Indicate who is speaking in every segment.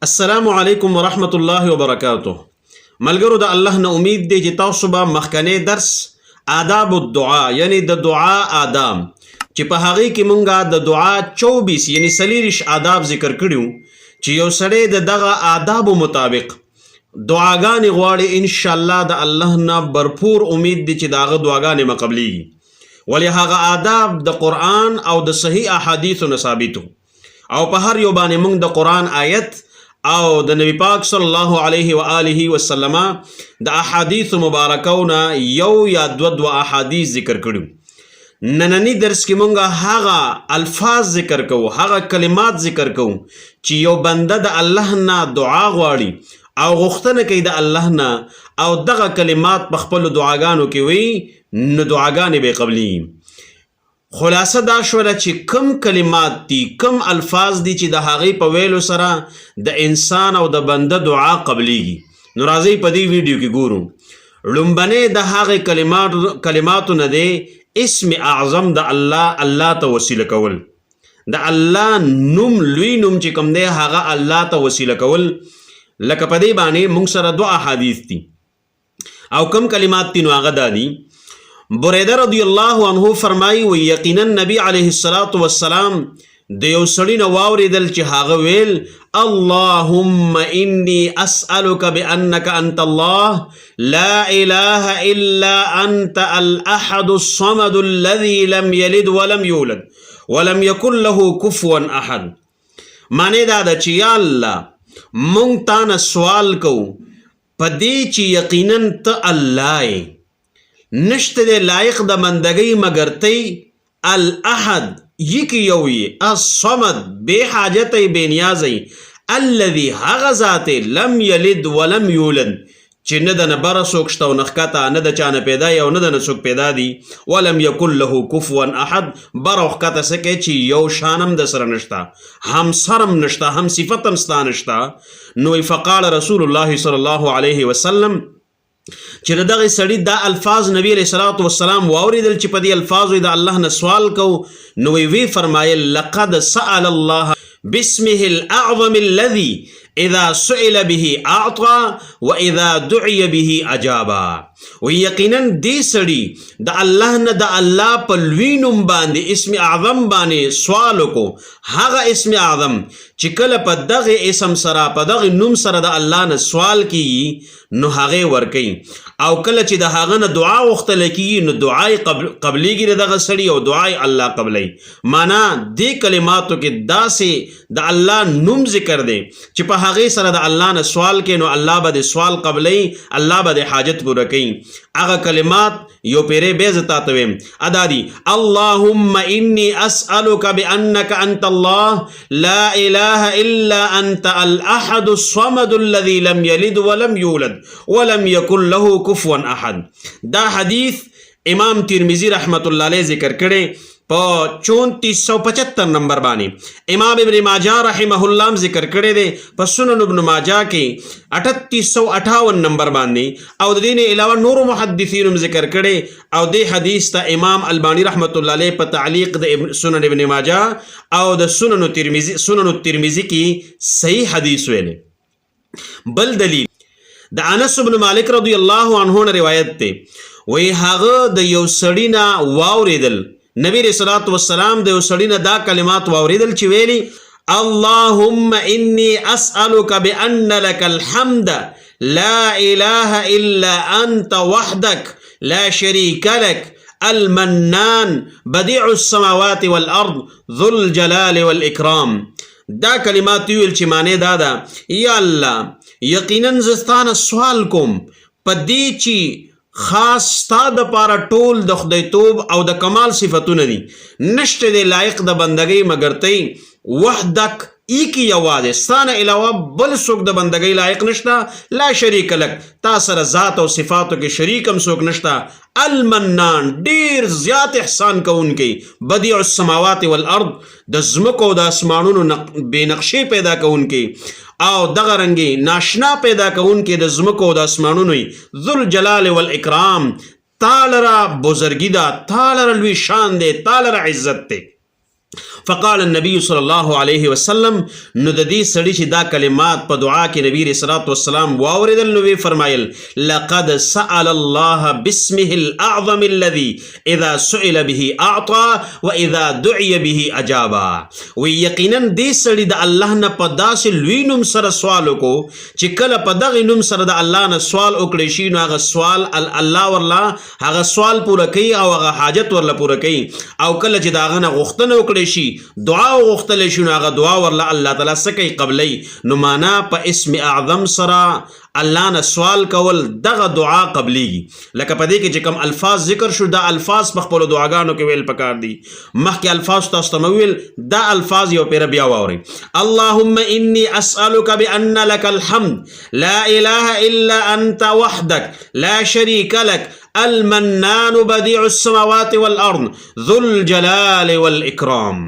Speaker 1: السلام علیکم ورحمت الله وبرکاته. ملګرو د الله نه امید دی چې تاسو به مخکنی درس آداب الدعا یعنی د دعا آداب چې په هغه کې مونږه د دعا 24 یعنی 40 آداب ذکر کړیو چې یو سړی د دغه آداب مطابق دعاګانې غواړي ان شاء الله د الله نه برپور امید دی چې داغه دعاګانې مقبليږي ولې هغه آداب د قرآن او د صحیح احادیث نه ثابتو او په هر یو باندې مونږ د قرآن آیت او د نبی پاک صلی الله علیه و آله وسلم د احادیث مبارکونه یو یا دو احادیث ذکر کړو. نننی درس کې مونږه هغه الفاظ ذکر کوو، هغه کلمات ذکر کوو چې یو بنده د الله نه دعا غواړي او غوښتنه کوي د الله نه او دغه کلمات په خپل دعاګانو کې وي نو دعاګانې به قبلي. خلاصه دا شوله چې کم کلمات دي، کم الفاظ دي چې د هغې په ویلو سره د انسان او د بنده دعا قبلیږي. نو راځئ په دې ویډیو کې ګورو. لومبنی د هغې کلماتو نه دی اسم اعظم د الله ته وسیله کول. د الله نوم لوی نوم چې کوم دی هغه الله ته وسیله کول. لکه په دې باندې موږ سره 2 احادیث دي او کم کلمات دي نو هغه دا دي. بریده رضی الله عنه فرمایي و یقینا نبی علیه الصلاة والسلام د یو سړي نه واورېدل چې هغه ویل اللهم انی اسألک بانک انت الله لا اله الا انت الاحد الصمد الذي لم يلد ولم يولد ولم يكن له كفوا احد. معنی دا ده چې یا الله مونږ تا نه سوال کوو په دې چې یقینا ته الله نشته دی لایق د بندګۍ مگر تی الاحد یکی یوی الصمد بے حاجتی بے نیازی الذي هغه ذات لم یلد ولم یولد چې نه د نه بره څوک شته او نه ښکته نه د چا نه پیدا او نه د نه څوک پیدا دي ولم یکن له کفوا احد بره او ښکته څه کوي چې یو شانم د سره نشته هم سرم نشته هم صفتم ستا نشته. نو فقال رسول الله صلی الله علیه وسلم چې دغه سړي دا الفاظ نبی علیہ الصلوۃ والسلام واوریدل چې په دې الفاظو د الله نه سوال کو نو وی فرمایل لقد سأل الله باسمه الاعظم الذي اذا سئل به اعطى واذا دعي به اجابا. و یقینا دې سړي د الله نه د الله په لوی نوم باندې اسم اعظم باندې سوال وکړو. هغه اسم اعظم چې کله په دغه اسم سره په دغه نوم سره د الله نه سوال کیږي نو هغه ورکي او کله چې د هغه نه دعا وختل کیږي نو دعای قبليږي دغه سړي او دعای الله قبلي. معنا دې کلماتو کې داسې د الله نوم ذکر دی چې په هغه سره د الله نه سوال کوي نو الله به سوال قبلي، الله به حاجت پوره کوي. هغه کلمات یو پیره به زتا ته ویم ادا دي اللهم انی اسألک بانک انت الله لا اله الا انت الاحد الصمد الذي لم يلد ولم يولد ولم يكن له كفوا احد. دا حدیث امام ترمذی رحمت الله علیه ذکر کړي په 3475 نمبر باندې. امام ابن ماجه رحمه الله ذکر کړي دي په سنن ابن ماجه کې 3858 نمبر باندې او د دې نه علاوه نور محدثین ذکر کړي او دې حدیث ته امام البانی رحمت الله علیه په تعلیق د سنن ابن ماجه او د سنن الترمذی کې صحیح حدیث ویل. بل دلیل د انس بن مالک رضی الله عنه روایت ته وی هغه د یو سړی نه واوریدل نبی رسول الله والسلام د یو سړی نه دا کلمات واوریدل چې ویلي اللهم انی اسألک بان لك الحمد لا اله الا انت وحدك لا شريك لك المنان بديع السماوات والارض ذو الجلال والاکرام. دا کلمات ویل چې معنی دا ده یا الله یقینا زستانه سوال کوم په دې چې خاص ستا د پاره ټول د خدای توب او د کمال صفتونه دي نشته دی لایق د بندګۍ مگر تی وحدک ایکی یوازې ستانه علاوه بل څوک د بندګۍ لایق نشته لا شریک لک تا سره ذات او صفاتو کې شریک هم څوک نشته المنان ډیر زیات احسان کوونکی بدیع السماوات والارض د ځمکو او د اسمانونو بې نقشې پیدا کوونکی او دغه رنګي ناشنا پیدا کوونکی د ځمکو او د اسمانونو ذل جلال والاکرام تعالی را بزرګی دا تعالی را لوی شان دی تعالی را عزت دی. فقال النبي صلی الله علیه وسلم نو د دې سړي چې دا کلمات په دعا کې نبی رسول الله والسلام واوریدل نو فرمایل لقد سأل الله باسمه الاعظم الذي اذا سئل به اعطى واذا دعي به اجابا. و یقینا دې سړي د الله نه په داسې لوی نوم سره سوال وکړو چې کله په دغه نوم سره د الله نه سوال وکړي شي نو هغه سوال الله ورلا هغه سوال پوره کوي او هغه حاجت ورلا پوره کوي، او کله چې داغه نه غوښتنه وکړي شي دعا وغوښتل شي نو هغه دعا ورلا الله تعالی سکی قبلي. نو معنا په اسم اعظم سره الله نه سوال کول دغه دعا قبليږي. لکه په دې کې چې کوم الفاظ ذکر شو دا الفاظ په خپل دعاګانو کې ویل پکار دي. مخکې الفاظ تاسو ته ویل دا الفاظ یو پیر بیا واوري. اللهم اني اسالك بان لك الحمد لا اله الا انت وحدك لا شريك لك المنان بديع السماوات والارض ذو الجلال والاكرام.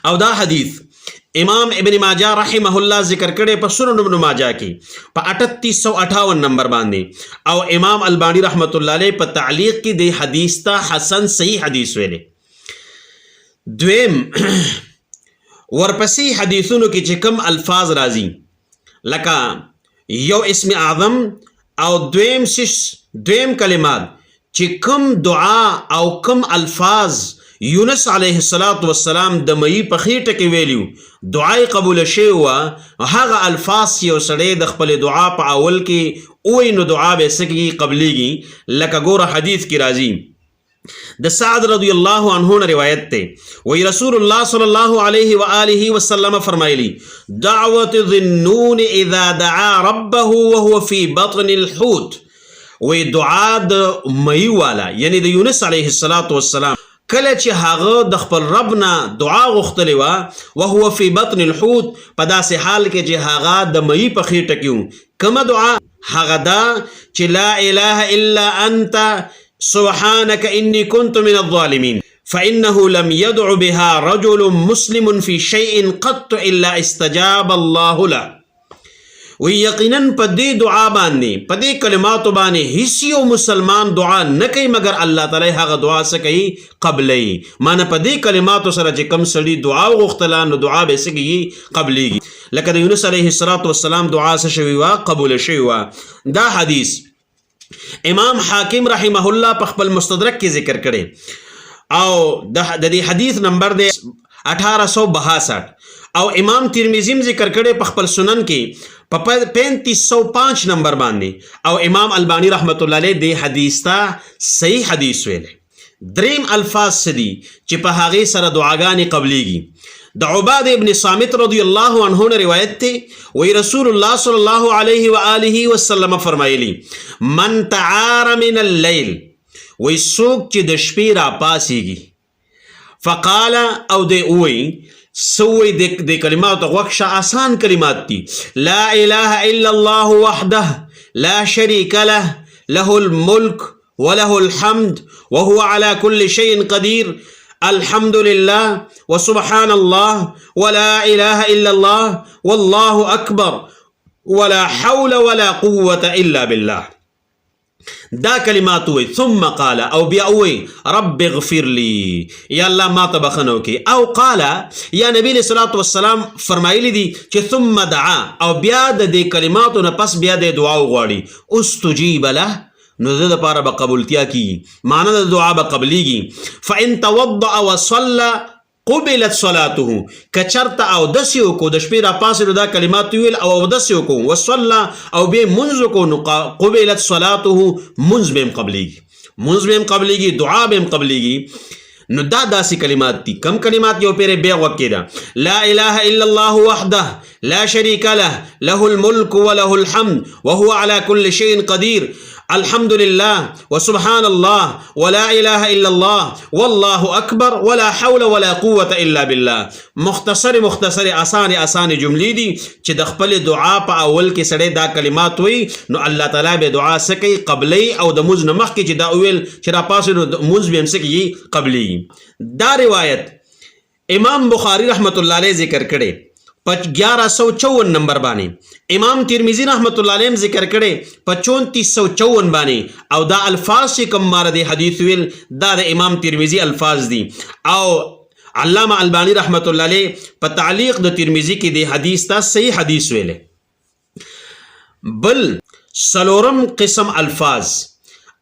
Speaker 1: او دا حدیث امام ابن ماجه رحمه الله ذکر کړي په سنن ابن ماجه کې په 3858 نمبر باندې، او امام البانی رحمت الله علیه په تعلیق کې د حدیث ته حسن صحیح حدیث ویلي. دویم ورپسې حدیثونو کې چې کوم الفاظ راځي لکه یو اسم اعظم او دویم کلمات چې کوم دعا او کوم الفاظ یونس علیه السلام د مئی په خېټه کې ویلیو دعای قبول شوی وه، هغه الفاظ یو سړی د خپل دعا په اول کې وایي نو دعا به څه قبلیږي. لکه ګوره حدیث کې راځي د سعد رضی الله عنه نه روایت ته وی رسول الله صلی الله علیه و آله وسلم فرمایلی دعوت ذنون اذا دعا ربه وهو في بطن الحوت. وی دعا د مئی والا یعنی د یونس علیه السلام کله چې هغه د خپل رب نه دعا غوښتلې وه وهو فی بطن الحوت په داسې حال کې چې هغه د مئی په خېټه کې کومه دعا هغه دا چې لا اله الا انت سبحانك اني كنت من الظالمين فانه لم يدع بها رجل مسلم في شيء قط الا استجاب الله له. و یقینا په دې دعا باندې په دې کلماتو باندې هیڅ یو مسلمان دعا نه کوي مگر الله تعالی هغه دعا څه کوي قبلي. معنی په دې کلماتو سره چې کوم سړي دعا وغوښتله نو دعا به څه کوي قبليږي. لکه د یونس علیه السلام دعا څه شوی وه قبول شوی وه. دا حدیث امام حاکم رحمه الله په خپل مستدرک کې ذکر کړي او د دې حدیث نمبر دی 1862 او امام ترمذی ذکر کړي په خپل سنن کې په 3505 نمبر باندې، او امام البانی رحمت الله علیه د حدیث ته صحیح حدیث ویل. دریم الفاظ سدي چې په هغه سره دعاګانې قبليږي. د عباد ابن صامت رضی الله عنه نه روایت ته وی رسول الله صلی الله علیه و آله وسلم فرمایلی من تعار من الليل وی څوک چې د شپې را پاسيږي فقال او د وی سوی د کلمات غوښه آسان کلمات دي لا اله الا الله وحده لا شريك له له الملك وله الحمد وهو على كل شيء قدير الحمد لله وسبحان الله ولا اله الا الله والله اكبر ولا حول ولا قوة الا بالله. دا کلمات وی ثم قال او بیا وی رب اغفر لی یا الله ما ته بخنو کی، او قال یا نبی علیہ الصلوۃ والسلام فرمایلی دي چې ثم دعا او بیا د دې کلماتو نه پس بیا د دعا وغواړي استجیب له نو د لپاره به قبولتیا کی معنی د دعا به قبلیږي. فان توضأ وصلى قبلت صلاته کچرته او دسیو کو د شپې را پاسې دا کلمات ویل او دسیو کو وصلى او به منځ کو نو قبلت صلاته منځ بهم قبلیږي دعا بهم قبلیږي. نو دا داسې کلمات دي. کم کلمات یو پیره بیا وکیدا لا اله الا الله وحده لا شريك له له الملك وله الحمد وهو على كل شيء قدير الحمد لله وسبحان الله ولا اله الا الله والله اكبر ولا حول ولا قوة الا بالله. مختصر آسان جملې دي چې د خپل دعا په اول کې سړی دا کلمات وي نو الله تعالی به دعا سکی قبلی او د موږ نه مخکې چې دا ویل چې را پاسې نو موږ به هم سکی قبلی. دا روایت امام بخاری رحمت الله علیه ذکر کړي 1154 نمبر باندې، امام ترمذی رحمت الله علیه ذکر کړي 3454 باندې، او دا الفاظ چې کوم مار دي حدیث ویل دا د امام ترمذی الفاظ دي، او علامه البانی رحمت الله علیه په تعلیق د ترمذی کې د حدیث ته صحیح حدیث ویلې. بل سلورم قسم الفاظ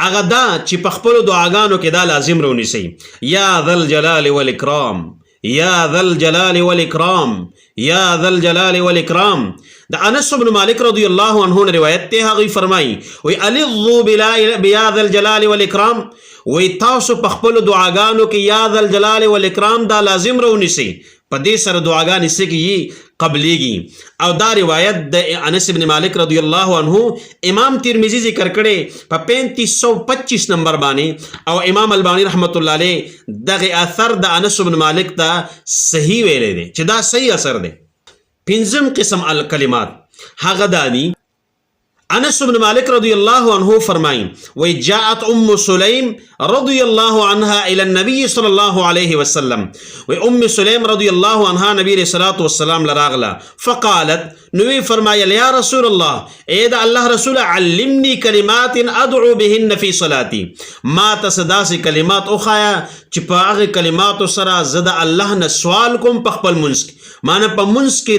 Speaker 1: هغه دا چې په خپل دعاګانو کې دا لازم رونیسي، یا ذل جلال والاکرام، یا ذل جلال والاکرام، یا ذل جلال والاکرام. د انس بن مالک رضی الله عنه روایت ته هغه فرمایي وی الذو بیا ذل جلال والاکرام، وی تاسو په خپل دعاګانو کې یا ذل جلال والاکرام دا لازم رونیسي، په دې سره دعاګانې سګي قبليږي. او دا روایت د انس بن مالک رضی الله عنه امام ترمذی ذکر کړي په 3525 نمبر باندې، او امام البانی رحمت الله علیه دغه اثر د انس بن مالک ته صحیح ویلې دي چې دا صحیح اثر دی. پنځم قسم الکلمات هغه دانی انس بن مالک رضی الله عنه فرمائیں وی جاءت ام سلیم رضی اللہ عنہ الى النبی صلی اللہ علیہ وسلم، وی ام سلیم رضی اللہ عنہ نبی علیہ الصلوۃ والسلام لراغلا فقالت نوی فرمایا یا رسول اللہ اے دا اللہ رسول علمنی کلمات ادعو بهن فی صلاتی، ما تصدا سے کلمات اخایا چپاغ کلمات سرا زد اللہ نے سوال کوم په خپل منس معنی په منس کې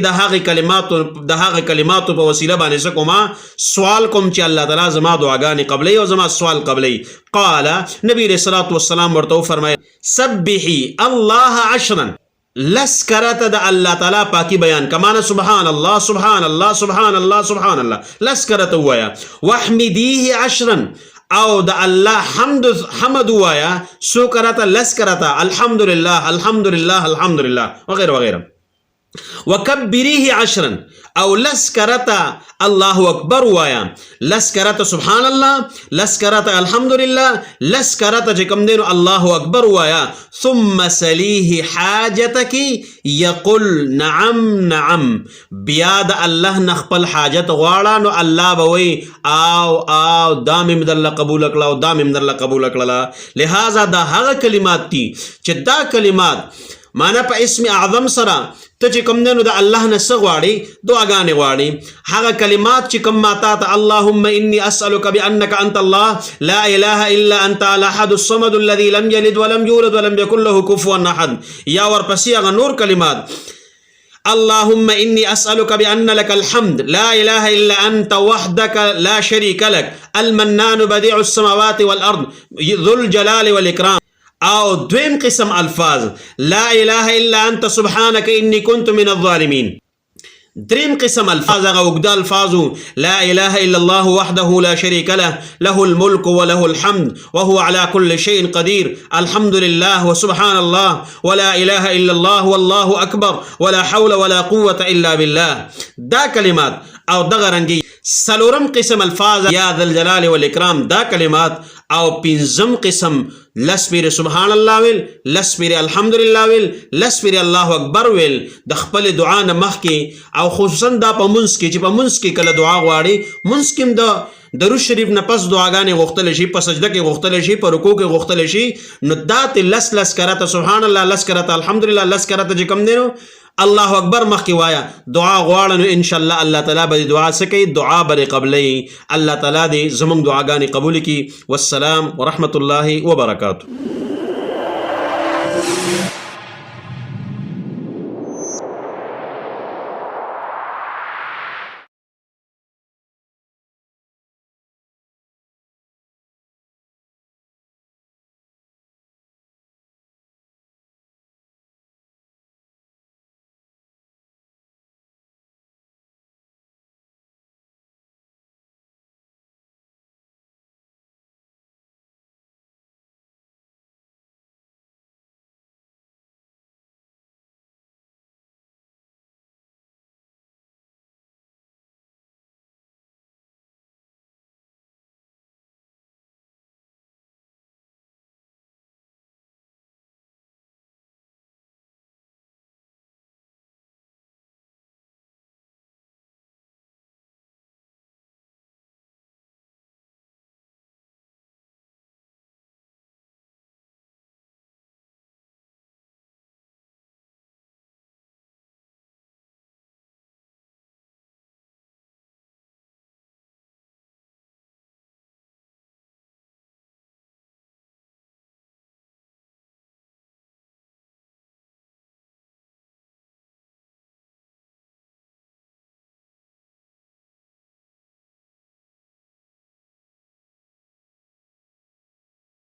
Speaker 1: د هغه کلماتو په وسیله باندې سکوما سوال کوم چې الله تعالی زما دعاګانې قبلې او زما سوال قبلې. قال نبی علیہ الصلوۃ والسلام ورته فرمایا سبحی الله عشرا، لس کرت د الله تعالی پاکی بیان کمانه سبحان الله سبحان الله سبحان الله سبحان الله، لس کرت وایا واحمدیه عشرا، او د الله حمد وایا سو کرتا لس کرتا الحمدللہ الحمدللہ الحمدللہ وغیرہ وغیرہ. وکبریه عشرا، او لس کرتا الله اکبر وایا، لس کرتا سبحان الله، لس کرتا الحمدللہ، لس کرتا چکم دینو الله اکبر وایا. ثم سلیه حاجتک یقل نعم نعم، بیاد الله نخپل حاجت غواړه نو الله بوي او دام مدل قبول کړه او دام مدل قبول کړه. لہذا دا هغه کلمات دي چې دا کلمات معنا په اسم اعظم سره ته چې کوم دنو د الله نه څه غواړي دعاګانې غواړي، هغه کلمات چې کوم ماته ته اللهم انی اسألک بانک انت الله لا اله الا انت الاحد الصمد الذي لم يلد ولم يولد ولم يكن له كفوا احد، یا ورپسې هغه نور کلمات اللهم انی اسألک بان لك الحمد لا اله الا انت وحدك لا شريك لك المنان بديع السماوات والارض ذو الجلال والاکرام. او دویم قسم الفاظ لا اله الا انت سبحانك انی كنت من الظالمین. دریم قسم الفاظ هغه اوږده الفاظو لا اله الا الله وحده لا شريك له له الملك وله الحمد وهو على كل شيء قدير الحمد لله وسبحان الله ولا اله الا الله والله اكبر ولا حول ولا قوة الا بالله. دا کلمات او دغه رنګي سلورم قسم الفاظ یا ذل جلال والاکرام دا کلمات، او پنځم قسم لس پیر سبحان الله ویل، لس پیر الحمدلله ویل، لس پیر الله اکبر ویل د خپل دعا نه مخکې، او خصوصا دا په منځ کې چې په منځ کې کله دعا غواړي منځ کې د درود شریف نه پس دعاګانې غوښتل شي، په سجده کې غوښتل شي، په رکوع کې غوښتل شي، نو دا ته لس لس کرته سبحان الله، لس کرته الحمدلله، لس کرته چې کوم دینو الله اکبر مخکې وایا دعا غواړه نو ان شاء الله الله تعالی به دعا سکی، دعا بر قبلې الله تعالی دې زموږ دعاګانې قبول کړي. والسلام ورحمت الله وبرکاته.